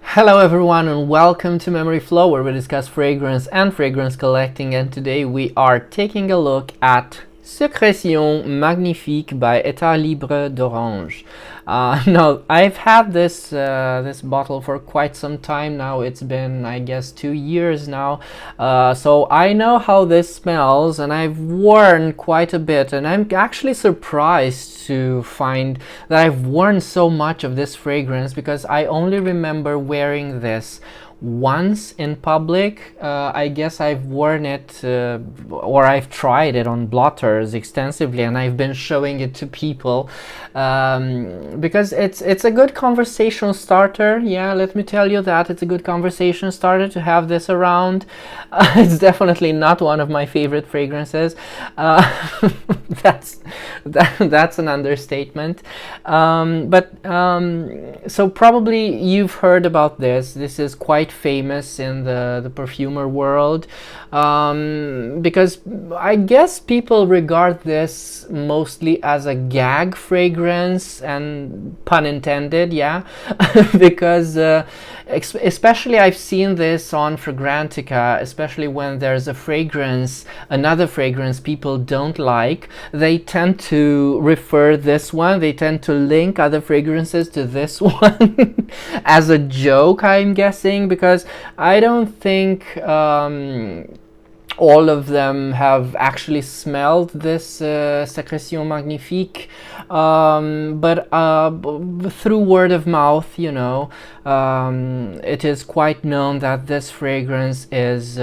Hello everyone and welcome to Memory Flow, where we discuss fragrance and fragrance collecting, and today we are taking a look at Secretions Magnifiques by Etat Libre d'Orange. Now, I've had this bottle for quite some time now. It's been, I guess, 2 years now. So I know how this smells, and I've worn quite a bit. And I'm actually surprised to find that I've worn so much of this fragrance, because I only remember wearing this once in public. I guess I've worn it or I've tried it on blotters extensively, and I've been showing it to people because it's a good conversation starter. Yeah, let me tell you that it's a good conversation starter to have this around. It's definitely not one of my favorite fragrances. That's that's an understatement. So probably you've heard about this. This is quite famous in the perfumer world, because I guess people regard this mostly as a gag fragrance, and pun intended, yeah. Because especially I've seen this on Fragrantica, especially when there's a fragrance, another fragrance people don't like, they tend to refer this one, they tend to link other fragrances to this one as a joke, I'm guessing, because I don't think all of them have actually smelled this Secretions Magnifiques, but through word of mouth, it is quite known that this fragrance is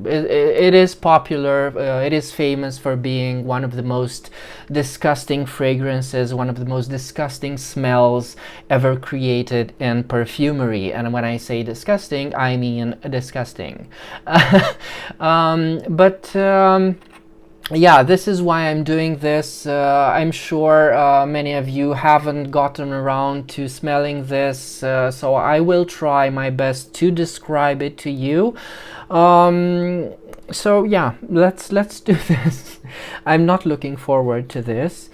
it is popular. It is famous for being one of the most disgusting fragrances, one of the most disgusting smells ever created in perfumery. And when I say disgusting, I mean disgusting. Yeah, this is why I'm doing this. I'm sure many of you haven't gotten around to smelling this, so I will try my best to describe it to you. So yeah, let's do this. I'm not looking forward to this.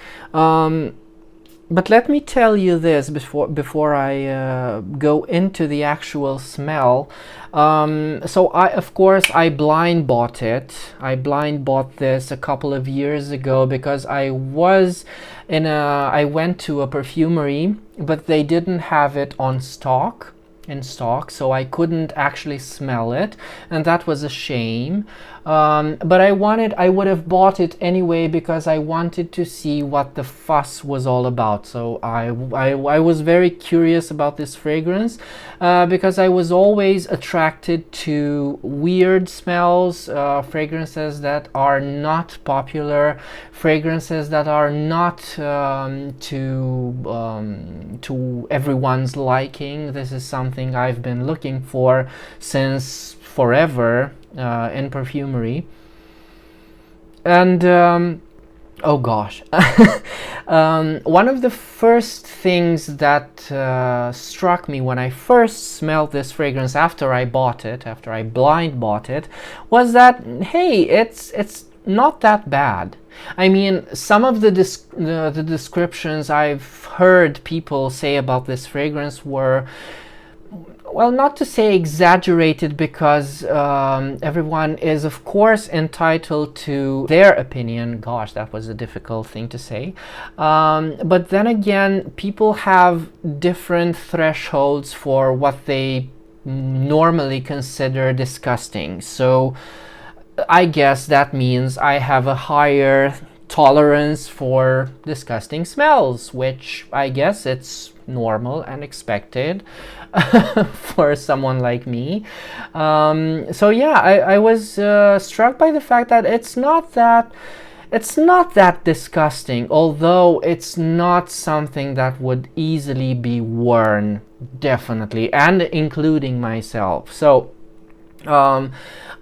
But let me tell you this before I go into the actual smell. So of course I blind bought it. I blind bought this a couple of years ago because I went to a perfumery, but they didn't have it in stock, so I couldn't actually smell it, and that was a shame. But I would have bought it anyway because I wanted to see what the fuss was all about. So I was very curious about this fragrance, because I was always attracted to weird smells, fragrances that are not popular, fragrances that are not to everyone's liking. This is something I've been looking for since forever in perfumery. And oh gosh, one of the first things that struck me when I first smelled this fragrance after I blind bought it, was that, hey, it's not that bad. I mean, some of the descriptions I've heard people say about this fragrance were, well, not to say exaggerated, because everyone is of course entitled to their opinion. Gosh, that was a difficult thing to say. But then again, people have different thresholds for what they normally consider disgusting. So I guess that means I have a higher tolerance for disgusting smells, which I guess it's normal and expected for someone like me. So yeah, I was struck by the fact that it's not that disgusting, although it's not something that would easily be worn, definitely, and including myself. So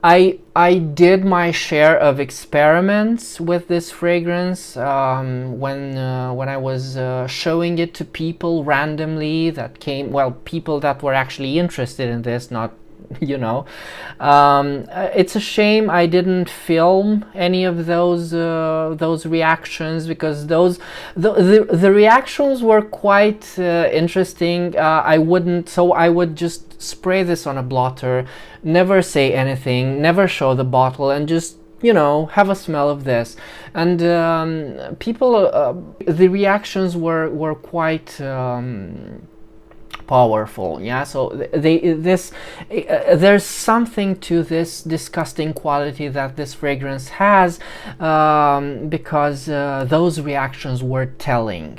I did my share of experiments with this fragrance when I was showing it to people randomly that came, well, people that were actually interested in this, not you know. It's a shame I didn't film any of those reactions, because the reactions were quite interesting. I would just spray this on a blotter, never say anything, never show the bottle, and just, you know, have a smell of this. And the reactions were quite powerful. Yeah, so there's something to this disgusting quality that this fragrance has, because those reactions were telling.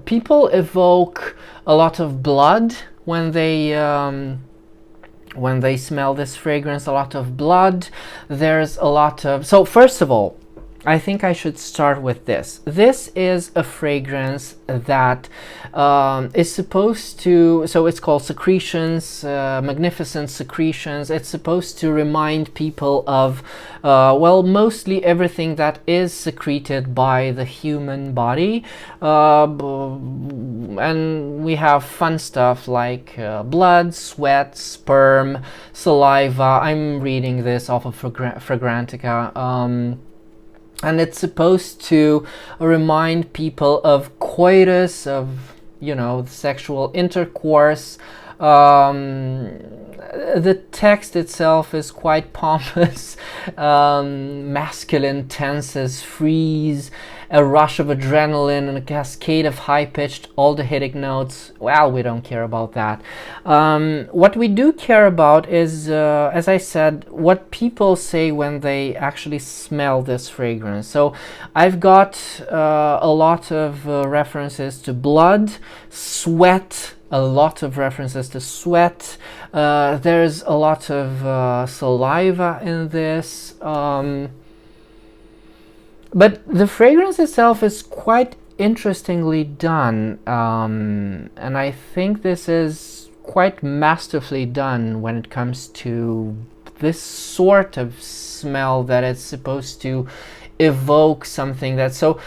People evoke a lot of blood when they smell this fragrance, a lot of blood. There's a lot of... So first of all, I think I should start with this. This is a fragrance that is supposed to... So it's called Secretions, Magnificent Secretions. It's supposed to remind people of, well, mostly everything that is secreted by the human body. And we have fun stuff like blood, sweat, sperm, saliva. I'm reading this off of Fragrantica. And it's supposed to remind people of coitus, of, you know, sexual intercourse. The text itself is quite pompous. Masculine tenses freeze, a rush of adrenaline, and a cascade of high-pitched aldehydic notes. Well, we don't care about that. What we do care about is, as I said, what people say when they actually smell this fragrance. So I've got a lot of references to blood, sweat, a lot of references to sweat. There's a lot of saliva in this. But the fragrance itself is quite interestingly done, and I think this is quite masterfully done when it comes to this sort of smell that it's supposed to evoke something that... So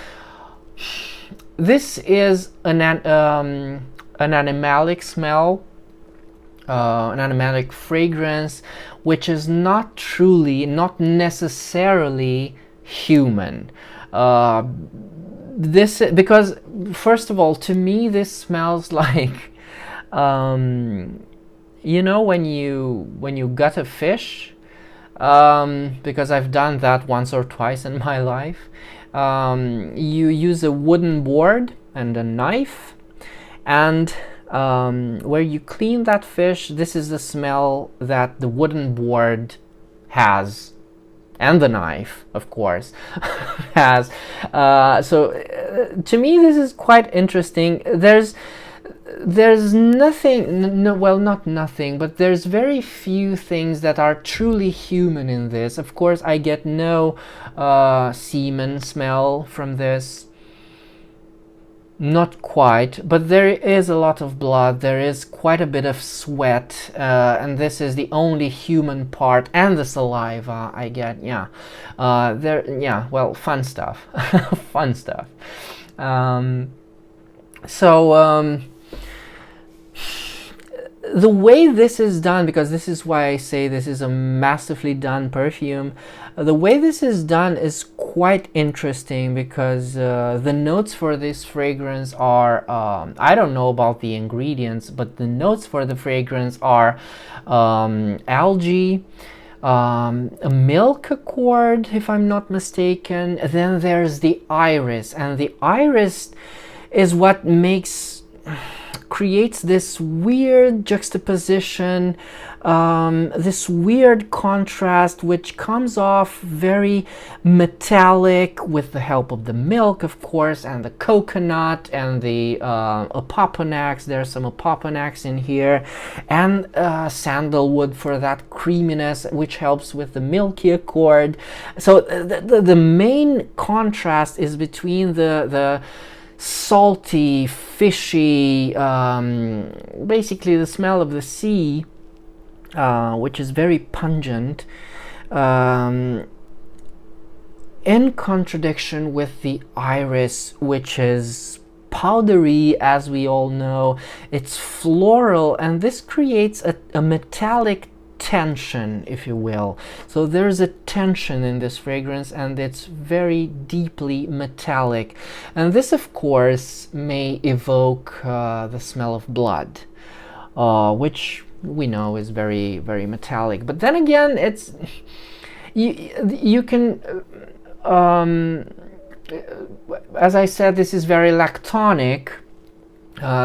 this is an animalic smell, an animalic fragrance, which is not necessarily human. Because first of all, to me this smells like, you know, when you gut a fish, because I've done that once or twice in my life. You use a wooden board and a knife, and where you clean that fish, this is the smell that the wooden board has, and the knife, of course, has. To me, this is quite interesting. There's nothing, no, well, not nothing, but there's very few things that are truly human in this. Of course, I get no semen smell from this. Not quite, but there is a lot of blood, there is quite a bit of sweat, and this is the only human part, and the saliva I get. Yeah, well, fun stuff. Fun stuff. The way this is done, because this is why I say this is a masterfully done perfume, the way this is done is quite interesting, because the notes for this fragrance are, I don't know about the ingredients, but the notes for the fragrance are algae, a milk accord, if I'm not mistaken. Then there's the iris, and the iris is what creates this weird juxtaposition, this weird contrast, which comes off very metallic with the help of the milk, of course, and the coconut and the opoponax. There's some opoponax in here, and sandalwood for that creaminess, which helps with the milky accord. So the main contrast is between the salty, fishy, basically the smell of the sea, which is very pungent, in contradiction with the iris, which is powdery, as we all know. It's floral, and this creates a metallic tension, if you will. So there's a tension in this fragrance, and it's very deeply metallic. And this, of course, may evoke the smell of blood, which we know is very, very metallic. But then again, it's you can as I said, this is very lactonic.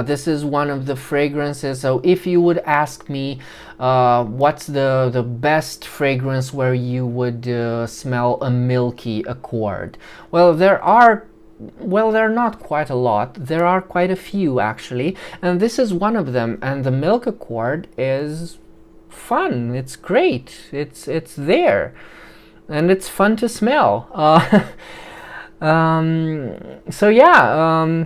This is one of the fragrances. So if you would ask me what's the best fragrance where you would smell a milky accord, well, there are not quite a lot. There are quite a few, actually, and this is one of them. And the milk accord is fun. It's great. It's there, and it's fun to smell. So yeah,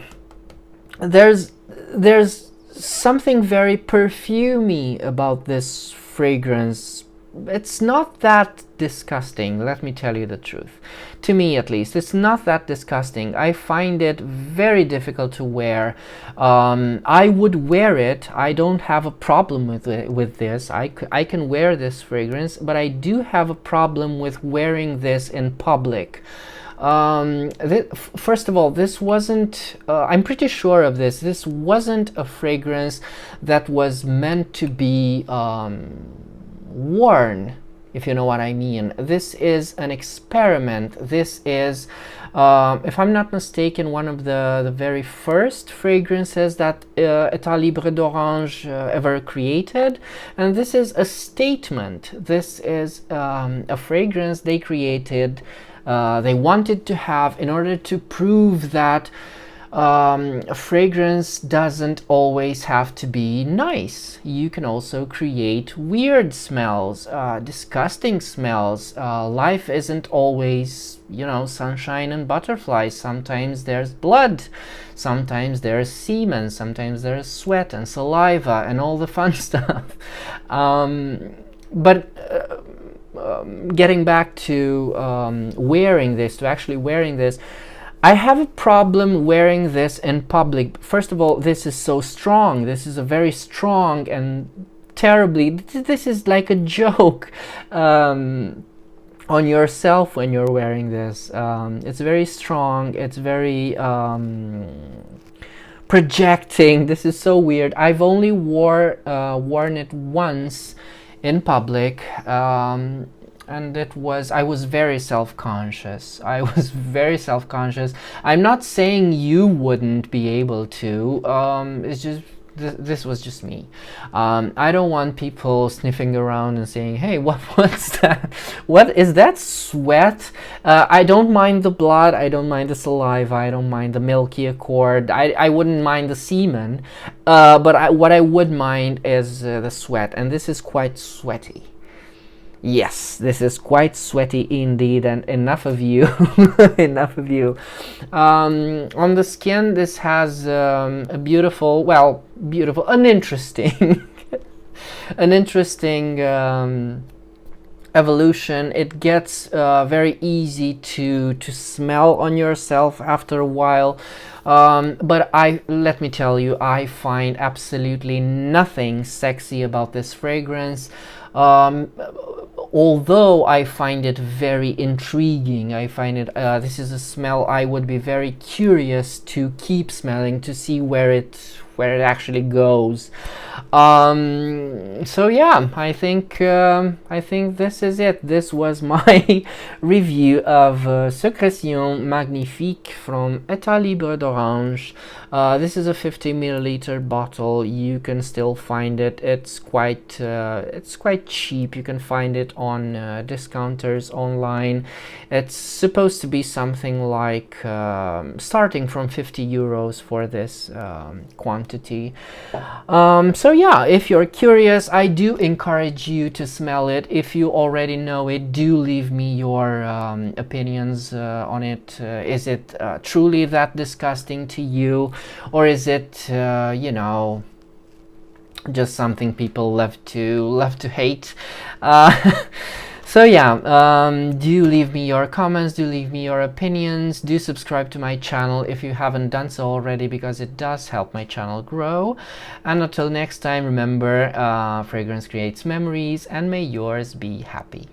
there's something very perfumey about this fragrance. It's not that disgusting, let me tell you the truth. To me, at least, it's not that disgusting. I find it very difficult to wear. I would wear it. I don't have a problem with this. I can wear this fragrance, but I do have a problem with wearing this in public. First of all, this wasn't, I'm pretty sure of this, this wasn't a fragrance that was meant to be worn, if you know what I mean. This is an experiment. This is, if I'm not mistaken, one of the very first fragrances that Etat Libre d'Orange ever created. And this is a statement. This is a fragrance they created. They wanted to have, in order to prove that a fragrance doesn't always have to be nice. You can also create weird smells, disgusting smells. Life isn't always, you know, sunshine and butterflies. Sometimes there's blood, sometimes there's semen, sometimes there's sweat and saliva and all the fun stuff. Getting back to wearing this, to actually wearing this, I have a problem wearing this in public. First of all, this is so strong. This is a very strong and terribly, this is like a joke on yourself when you're wearing this. It's very strong. It's very projecting. This is so weird. I've only worn it once in public, and I was very self-conscious. I'm not saying you wouldn't be able to. It's just this was just me. I don't want people sniffing around and saying, hey, what's that? What is that, sweat? I don't mind the blood, I don't mind the saliva, I don't mind the milky accord, I wouldn't mind the semen, but what I would mind is the sweat, and this is quite sweaty. Yes, this is quite sweaty indeed, and enough of you. Enough of you. On the skin, this has a beautiful, an interesting, an interesting evolution. It gets very easy to smell on yourself after a while. But let me tell you, I find absolutely nothing sexy about this fragrance. Although I find it very intriguing. I find it, this is a smell I would be very curious to keep smelling, to see where it actually goes. So yeah, I think this is it. This was my review of Secretions Magnifiques from Etat Libre d'Orange. This is a 50 milliliter bottle. You can still find it. It's quite cheap. You can find it on discounters online. It's supposed to be something like starting from 50 euros for this quantity. So yeah, if you're curious, I do encourage you to smell it. If you already know it, do leave me your opinions on it. Is it truly that disgusting to you, or is it you know, just something people love to hate? So yeah, do leave me your comments, do leave me your opinions, do subscribe to my channel if you haven't done so already, because it does help my channel grow. And until next time, remember, fragrance creates memories, and may yours be happy.